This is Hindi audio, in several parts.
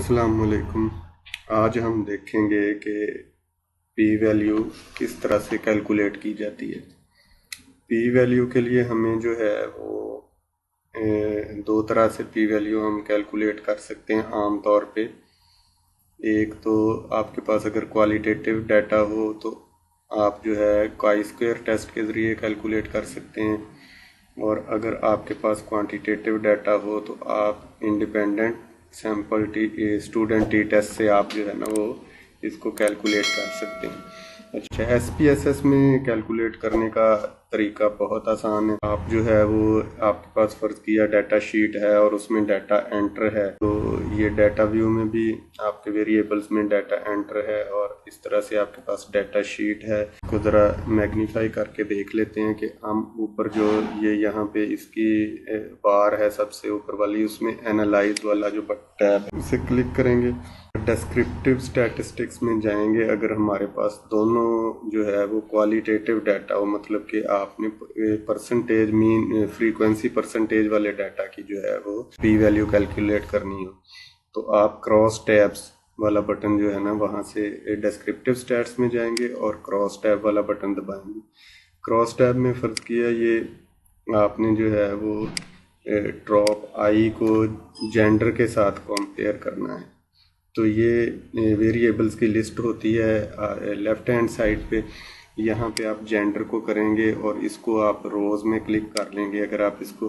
अस्सलाम वालेकुम। आज हम देखेंगे कि पी वैल्यू किस तरह से कैलकुलेट की जाती है। पी वैल्यू के लिए हमें जो है वो दो तरह से पी वैल्यू हम कैलकुलेट कर सकते हैं आम तौर पे। एक तो आपके पास अगर क्वालिटेटिव डाटा हो तो आप जो है काई स्क्वायर टेस्ट के ज़रिए कैलकुलेट कर सकते हैं, और अगर आपके पास क्वांटिटेटिव डाटा हो तो आप independent sample student T test से आप जो है ना वो इसको कैलकुलेट कर सकते हैं। अच्छा, एसपीएसएस में कैलकुलेट करने का तरीका बहुत आसान है। आप जो है वो आपके पास फ़र्ज़ किया डाटा शीट है और उसमें डाटा एंटर है, तो ये डाटा व्यू में भी आपके वेरिएबल्स में डाटा एंटर है और इस तरह से आपके पास डाटा शीट है। को ज़रा मैग्नीफाई करके देख लेते हैं कि हम ऊपर जो ये यहाँ पे इसकी बार है सबसे ऊपर वाली, उसमें एनालाइज वाला जो टैब है उसे क्लिक करेंगे। डिस्क्रिप्टिव स्टैटिस्टिक्स में जाएंगे। अगर हमारे पास दोनों जो है वो क्वालिटेटिव डाटा हो, मतलब कि आपने परसेंटेज मीन फ्रीक्वेंसी परसेंटेज वाले डाटा की जो है वो पी वैल्यू कैलकुलेट करनी हो, तो आप क्रॉस टैब्स वाला बटन जो है ना वहाँ से डिस्क्रिप्टिव स्टैट्स में जाएंगे और क्रॉस टैब वाला बटन दबाएंगे। क्रॉस टैब में फ़र्ज़ किया ये आपने जो है वो ड्रॉप आई को जेंडर के साथ कंपेयर करना है। तो ये वेरिएबल्स की लिस्ट होती है लेफ़्ट हैंड साइड पे। यहाँ पे आप जेंडर को करेंगे और इसको आप रोज़ में क्लिक कर लेंगे। अगर आप इसको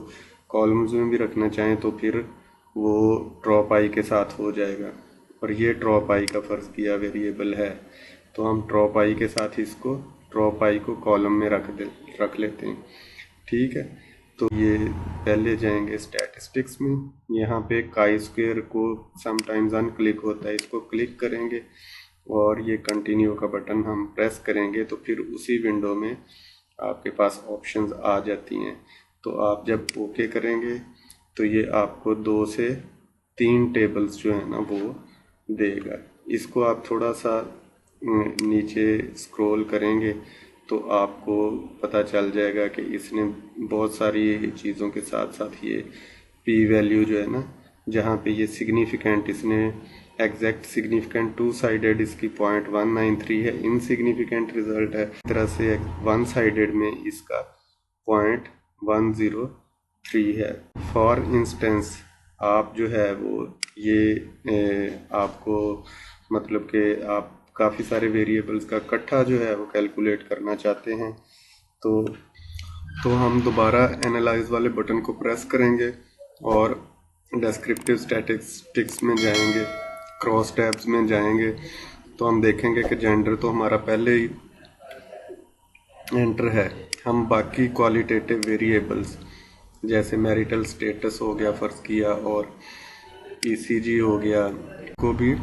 कॉलम्स में भी रखना चाहें तो फिर वो ड्रॉप आई के साथ हो जाएगा, और ये ड्रॉप आई का फ़र्ज़ किया वेरिएबल है, तो हम ड्रॉप आई के साथ इसको ड्रॉप आई को कॉलम में रख लेते हैं। ठीक है, तो ये पहले जाएंगे स्टैटिस्टिक्स में। यहाँ पे काई स्क्वायर को समटाइम्स अनक्लिक होता है, इसको क्लिक करेंगे और ये कंटिन्यू का बटन हम प्रेस करेंगे तो फिर उसी विंडो में आपके पास ऑप्शंस आ जाती हैं। तो आप जब ओके करेंगे तो ये आपको 2 से 3 टेबल्स जो है ना वो देगा। इसको आप थोड़ा सा नीचे स्क्रॉल करेंगे तो आपको पता चल जाएगा कि इसने बहुत सारी चीज़ों के साथ साथ ये पी वैल्यू जो है ना, जहाँ पे ये सिग्निफिकेंट इसने एग्जैक्ट सिग्निफिकेंट 2 साइडेड इसकी 0.193 है, इनसिग्निफिकेंट रिजल्ट है। इस तरह से 1 साइडेड में इसका 0.103 है। फॉर इंस्टेंस आप जो है वो ये आपको मतलब कि आप काफ़ी सारे वेरिएबल्स का इकट्ठा जो है वो कैलकुलेट करना चाहते हैं, तो हम दोबारा एनालाइज वाले बटन को प्रेस करेंगे और डिस्क्रिप्टिव स्टैटिस्टिक्स में जाएंगे, क्रॉस टैब्स में जाएंगे, तो हम देखेंगे कि जेंडर तो हमारा पहले ही एंटर है। हम बाकी क्वालिटेटिव वेरिएबल्स जैसे मैरिटल स्टेटस हो गया फ़र्ज़ किया और ईसीजी हो गया को भी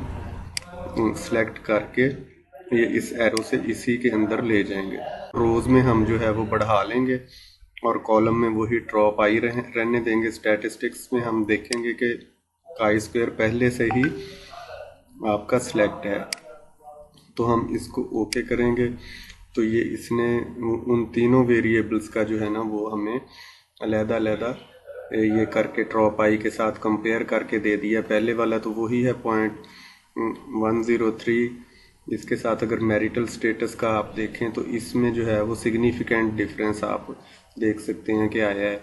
सेलेक्ट करके ये इस एरो से इसी के अंदर ले जाएंगे। रोज़ में हम जो है वो बढ़ा लेंगे और कॉलम में वही ड्रॉप आई रहने देंगे। स्टैटिस्टिक्स में हम देखेंगे कि काई स्क्वायर पहले से ही आपका सिलेक्ट है, तो हम इसको ओके करेंगे तो ये इसने उन तीनों वेरिएबल्स का जो है ना वो हमें अलग-अलग ये करके ड्रॉप आई के साथ कंपेयर करके दे दिया। पहले वाला तो वही है 0.103, इसके साथ अगर मैरिटल स्टेटस का आप देखें तो इसमें जो है वो सिग्निफिकेंट डिफरेंस आप देख सकते हैं कि आया है।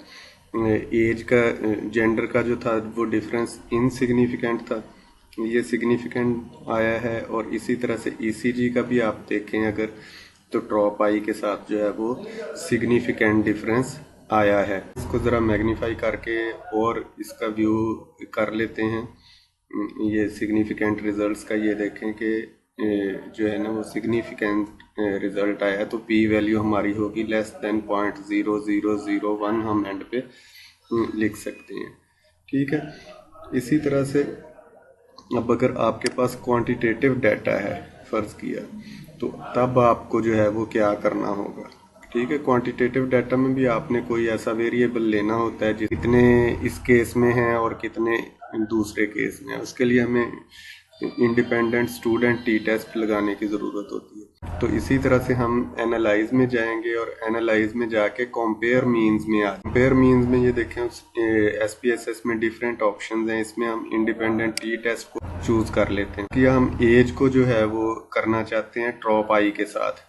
एज का जेंडर का जो था वो डिफरेंस इनसिग्निफिकेंट था, ये सिग्निफिकेंट आया है। और इसी तरह से ईसीजी का भी आप देखें अगर तो ड्रॉप आई के साथ जो है वो सिग्निफिकेंट डिफरेंस आया है। इसको ज़रा मैग्नीफाई करके और इसका व्यू कर लेते हैं। ये सिग्निफिकेंट रिजल्ट्स का ये देखें कि जो है ना वो सिग्निफिकेंट रिजल्ट आया, तो पी वैल्यू हमारी होगी लेस देन 0.0001 हम एंड पे लिख सकते हैं। ठीक है, इसी तरह से अब अगर आपके पास क्वांटिटेटिव डाटा है फ़र्ज़ किया, तो तब आपको जो है वो क्या करना होगा। ठीक है, क्वांटिटेटिव डाटा में भी आपने कोई ऐसा वेरिएबल लेना होता है जितने इस केस में हैं और कितने दूसरे केस में है। उसके लिए हमें इंडिपेंडेंट स्टूडेंट टी टेस्ट लगाने की ज़रूरत होती है। तो इसी तरह से हम एनालाइज में जाएंगे और एनालाइज में जाके कंपेयर मीन्स में कंपेयर मीन्स में ये देखें SPSS में डिफरेंट ऑप्शंस हैं। इसमें हम इंडिपेंडेंट टी टेस्ट को चूज कर लेते हैं कि हम एज को जो है वो करना चाहते हैं ड्रॉप आई के साथ।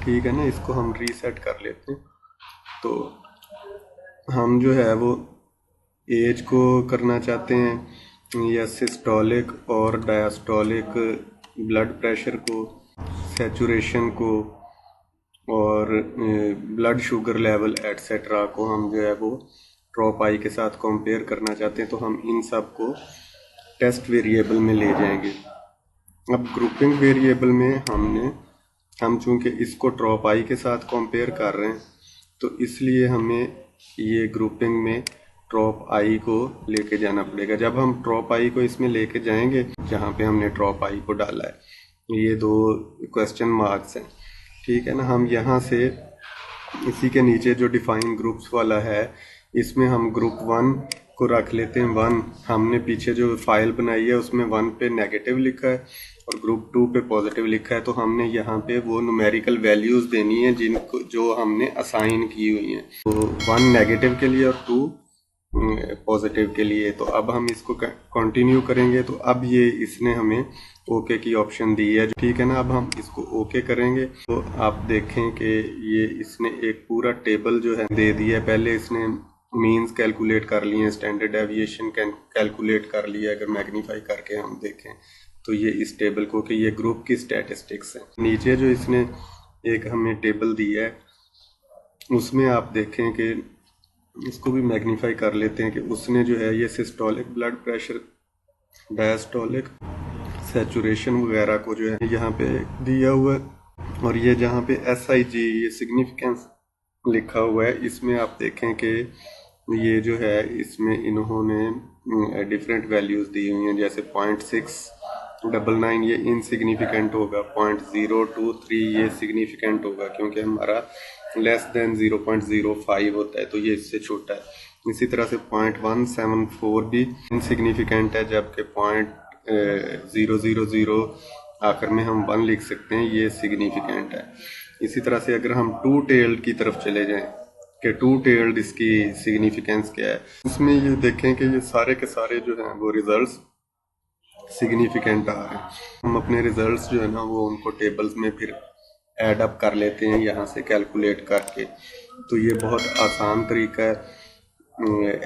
ठीक है ना, इसको हम रीसेट कर लेते हैं। तो हम जो है वो एज को करना चाहते हैं या सिस्टोलिक और डायस्टोलिक ब्लड प्रेशर को, सैचुरेशन को और ब्लड शुगर लेवल एटसेट्रा को हम जो है वो ड्रॉप आई के साथ कंपेयर करना चाहते हैं। तो हम इन सब को टेस्ट वेरिएबल में ले जाएंगे। अब ग्रुपिंग वेरिएबल में हम चूंकि इसको ड्रॉप आई के साथ कंपेयर कर रहे हैं तो इसलिए हमें ये ग्रुपिंग में ड्रॉप आई को लेके जाना पड़ेगा। जब हम ड्रॉप आई को इसमें लेके जाएंगे जहाँ पे हमने ड्रॉप आई को डाला है, ये 2 क्वेश्चन मार्क्स हैं। ठीक है ना, हम यहाँ से इसी के नीचे जो डिफाइन ग्रुप्स वाला है इसमें हम ग्रुप 1 को रख लेते हैं 1। हमने पीछे जो फाइल बनाई है उसमें 1 पे नेगेटिव लिखा है और ग्रुप 2 पे पॉजिटिव लिखा है। तो हमने यहाँ पे वो न्यूमेरिकल वैल्यूज देनी है जिनको जो हमने असाइन की हुई हैं। तो 1 नेगेटिव के लिए और 2 पॉजिटिव के लिए। तो अब हम इसको कंटिन्यू करेंगे। तो अब ये इसने हमें ओके की ऑप्शन दी है। ठीक है ना, अब हम इसको ओके करेंगे तो आप देखें कि ये इसने एक पूरा टेबल जो है दे दिया है। पहले इसने मीन्स कैलकुलेट कर लिए हैं, स्टैंडर्ड डेविएशन कैलकुलेट कर लिया। अगर मैग्नीफाई करके हम देखें तो ये इस टेबल को कि ये ग्रुप की स्टैटिस्टिक्स है। नीचे जो इसने एक हमें टेबल दिया है उसमें आप देखें कि इसको भी मैग्नीफाई कर लेते हैं कि उसने जो है ये systolic blood pressure, diastolic, saturation वगैरह को जो है यहाँ पे दिया हुआ है। और ये जहाँ पे SIG ये सिग्निफिकेंस लिखा हुआ है इसमें आप देखें कि ये जो है इसमें इन्होंने डिफरेंट वैल्यूज दी हुई हैं। जैसे 0.699 ये इनसिग्निफिकेंट होगा, 0.023 ये सिग्निफिकेंट होगा क्योंकि हमारा लेस देन 0.05 होता है तो ये इससे छोटा है। इसी तरह से 0.174 भी इनसिग्निफिकेंट है, जबकि 0.000 आखिर में हम 1 लिख सकते हैं, ये सिग्निफिकेंट है। इसी तरह से अगर हम 2 टेल्ड की तरफ चले जाएं कि 2 टेल्ड इसकी सिग्निफिकेंस क्या है, उसमें ये देखें कि ये सारे के सारे जो हैं वो रिजल्ट्स सिग्निफिकेंट आ रहे हैं। हम अपने रिजल्ट्स जो है ना वो उनको टेबल्स में फिर ऐड अप कर लेते हैं यहाँ से कैलकुलेट करके। तो ये बहुत आसान तरीका है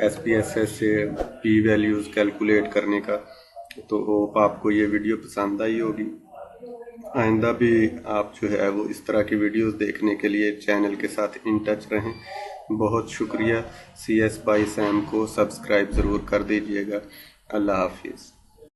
SPSS से P वैल्यूज़ कैलकुलेट करने का। तो होप आपको ये वीडियो पसंद आई होगी। आइंदा भी आप जो है वो इस तरह की वीडियोस देखने के लिए चैनल के साथ इन टच रहें। बहुत शुक्रिया। CS बाय सैम को सब्सक्राइब ज़रूर कर दीजिएगा। अल्लाह हाफिज़।